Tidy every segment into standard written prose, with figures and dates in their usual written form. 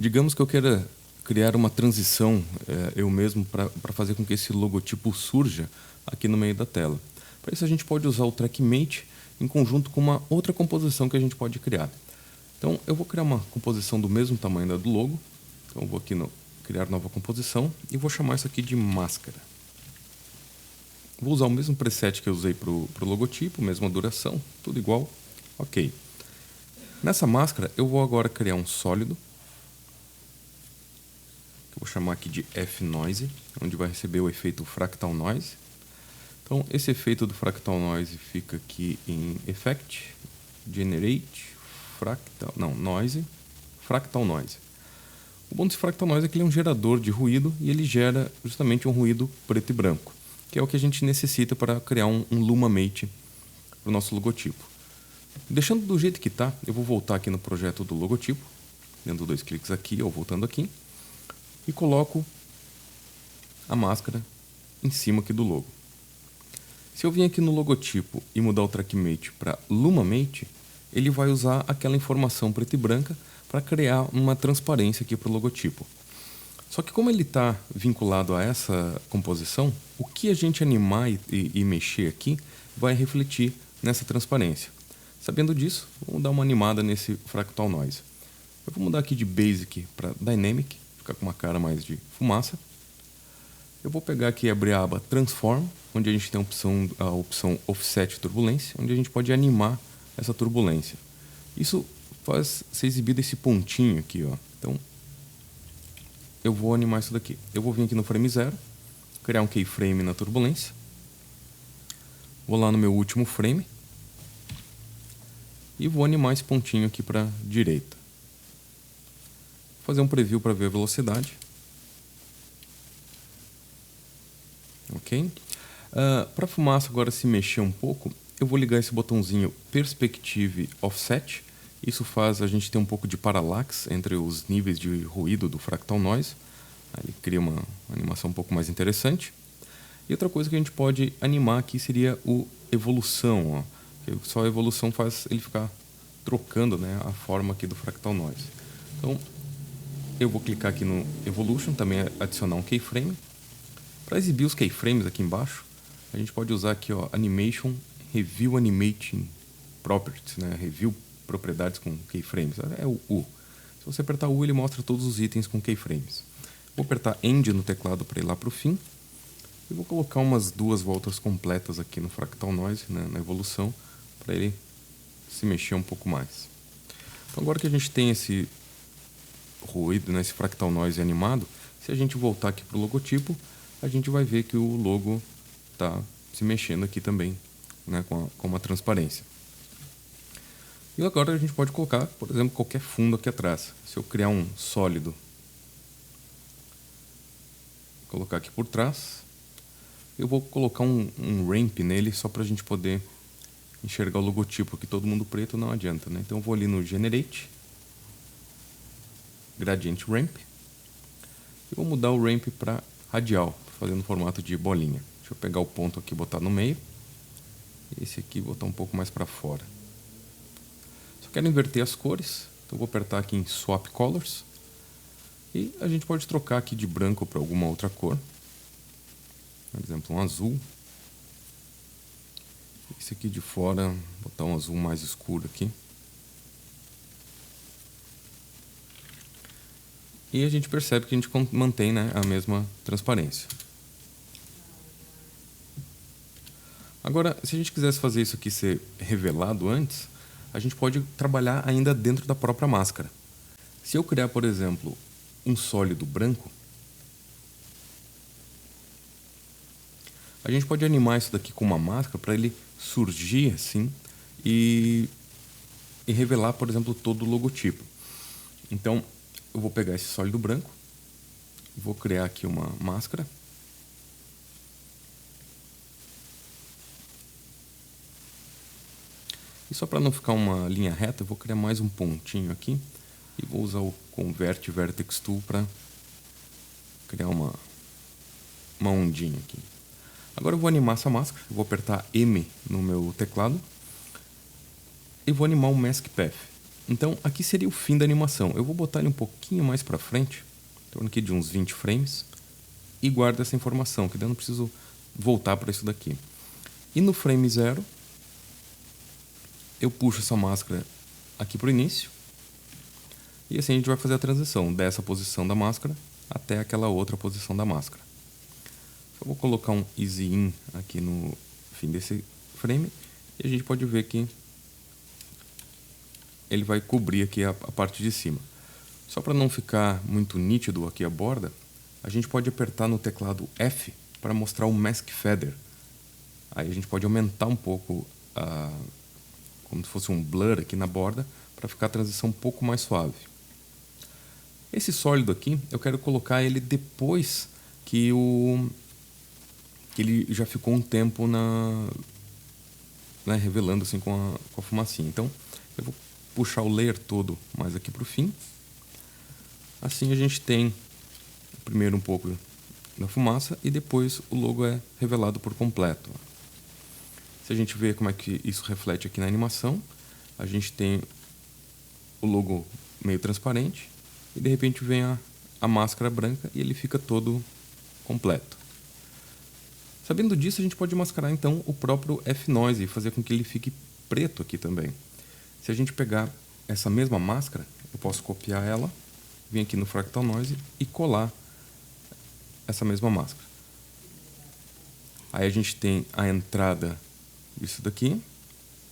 Digamos que eu queira criar uma transição eu mesmo para fazer com que esse logotipo surja aqui no meio da tela. Para isso a gente pode usar o TrackMate em conjunto com uma outra composição que a gente pode criar. Então eu vou criar uma composição do mesmo tamanho da do logo. Então eu vou aqui no criar nova composição e vou chamar isso aqui de máscara. Vou usar o mesmo preset que eu usei para o logotipo, mesma duração, tudo igual. Ok. Nessa máscara eu vou agora criar um sólido. Que eu vou chamar aqui de F-Noise, onde vai receber o efeito Fractal Noise. Então esse efeito do Fractal Noise fica aqui em Effect, Generate, Noise, Fractal Noise. O bom desse Fractal Noise é que ele é um gerador de ruído e ele gera justamente um ruído preto e branco, que é o que a gente necessita para criar um Luma Mate para o nosso logotipo. Deixando do jeito que está, eu vou voltar aqui no projeto do logotipo, dando 2 cliques aqui ou voltando aqui, e coloco a máscara em cima aqui do logo. Se eu vim aqui no logotipo e mudar o TrackMate para Luma Mate, ele vai usar aquela informação preta e branca para criar uma transparência aqui para o logotipo. Só que como ele está vinculado a essa composição, o que a gente animar e mexer aqui vai refletir nessa transparência. Sabendo disso, vamos dar uma animada nesse Fractal Noise. Eu vou mudar aqui de Basic para Dynamic, ficar com uma cara mais de fumaça. Eu vou pegar aqui e abrir a aba Transform, onde a gente tem a opção Offset Turbulência, onde a gente pode animar essa turbulência. Isso faz ser exibido esse pontinho aqui, ó. Então, eu vou animar isso daqui. Eu vou vir aqui no frame 0, criar um keyframe na turbulência. Vou lá no meu último frame e vou animar esse pontinho aqui para a direita. Vou fazer um preview para ver a velocidade. Ok? Para a fumaça agora se mexer um pouco, eu vou ligar esse botãozinho Perspective Offset. Isso faz a gente ter um pouco de parallax entre os níveis de ruído do Fractal Noise. Ele cria uma animação um pouco mais interessante. E outra coisa que a gente pode animar aqui seria o Evolução. Ó. Só a evolução faz ele ficar trocando, né, a forma aqui do Fractal Noise. Então, eu vou clicar aqui no Evolution, também adicionar um keyframe. Para exibir os keyframes aqui embaixo, a gente pode usar aqui, ó, Animation Review Animating Properties, né? Review propriedades com keyframes. É o U. Se você apertar U, ele mostra todos os itens com keyframes. Vou apertar End no teclado para ir lá para o fim. E vou colocar umas 2 voltas completas aqui no Fractal Noise, né, na evolução, para ele se mexer um pouco mais. Então agora que a gente tem esse ruído, né, esse Fractal Noise animado, se a gente voltar aqui para o logotipo, a gente vai ver que o logo está se mexendo aqui também, né, com uma transparência. E agora a gente pode colocar, por exemplo, qualquer fundo aqui atrás. Se eu criar um sólido, colocar aqui por trás, eu vou colocar um ramp nele só para a gente poder enxergar o logotipo, que todo mundo preto não adianta, né? Então eu vou ali no Generate, Gradient Ramp, e vou mudar o ramp para radial, fazendo o formato de bolinha. Deixa eu pegar o ponto aqui e botar no meio. Esse aqui botar um pouco mais para fora. Só quero inverter as cores, então vou apertar aqui em Swap Colors. E a gente pode trocar aqui de branco para alguma outra cor. Por exemplo, um azul. Esse aqui de fora, botar um azul mais escuro aqui. E a gente percebe que a gente mantém, né, a mesma transparência. Agora, se a gente quisesse fazer isso aqui ser revelado antes, a gente pode trabalhar ainda dentro da própria máscara. Se eu criar, por exemplo, um sólido branco, a gente pode animar isso daqui com uma máscara para ele surgir assim e revelar, por exemplo, todo o logotipo. Então, eu vou pegar esse sólido branco, vou criar aqui uma máscara. E só para não ficar uma linha reta, eu vou criar mais um pontinho aqui e vou usar o Convert Vertex Tool para criar uma ondinha aqui. Agora eu vou animar essa máscara, eu vou apertar M no meu teclado e vou animar o Mask Path. Então, aqui seria o fim da animação. Eu vou botar ele um pouquinho mais para frente, em torno aqui de uns 20 frames, e guardo essa informação, que daí eu não preciso voltar para isso daqui. E no frame 0, eu puxo essa máscara aqui para o início, e assim a gente vai fazer a transição dessa posição da máscara até aquela outra posição da máscara. Só vou colocar um Easy In aqui no fim desse frame, e a gente pode ver que ele vai cobrir aqui a parte de cima. Só para não ficar muito nítido aqui a borda, a gente pode apertar no teclado F para mostrar o Mask Feather. Aí a gente pode aumentar um pouco, como se fosse um blur aqui na borda, para ficar a transição um pouco mais suave. Esse sólido aqui, eu quero colocar ele depois que ele já ficou um tempo revelando assim com a fumacinha. Então, eu vou puxar o layer todo mais aqui para o fim. Assim a gente tem primeiro um pouco da fumaça e depois o logo é revelado por completo. Se a gente ver como é que isso reflete aqui na animação, a gente tem o logo meio transparente e de repente vem a máscara branca e ele fica todo completo. Sabendo disso, a gente pode mascarar então o próprio F-Noise e fazer com que ele fique preto aqui também. Se a gente pegar essa mesma máscara, eu posso copiar ela, vir aqui no Fractal Noise e colar essa mesma máscara. Aí a gente tem a entrada disso daqui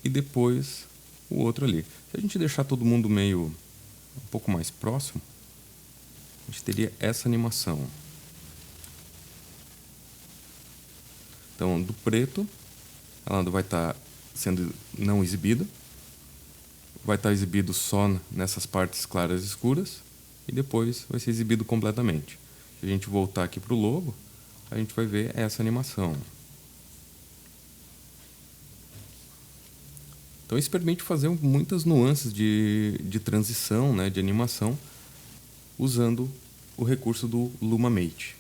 e depois o outro ali. Se a gente deixar todo mundo meio um pouco mais próximo, a gente teria essa animação. Então, do preto, ela vai estar sendo não exibida. Vai estar exibido só nessas partes claras e escuras e depois vai ser exibido completamente. Se a gente voltar aqui para o logo, a gente vai ver essa animação. Então isso permite fazer muitas nuances de transição, de animação, usando o recurso do Luma Mate.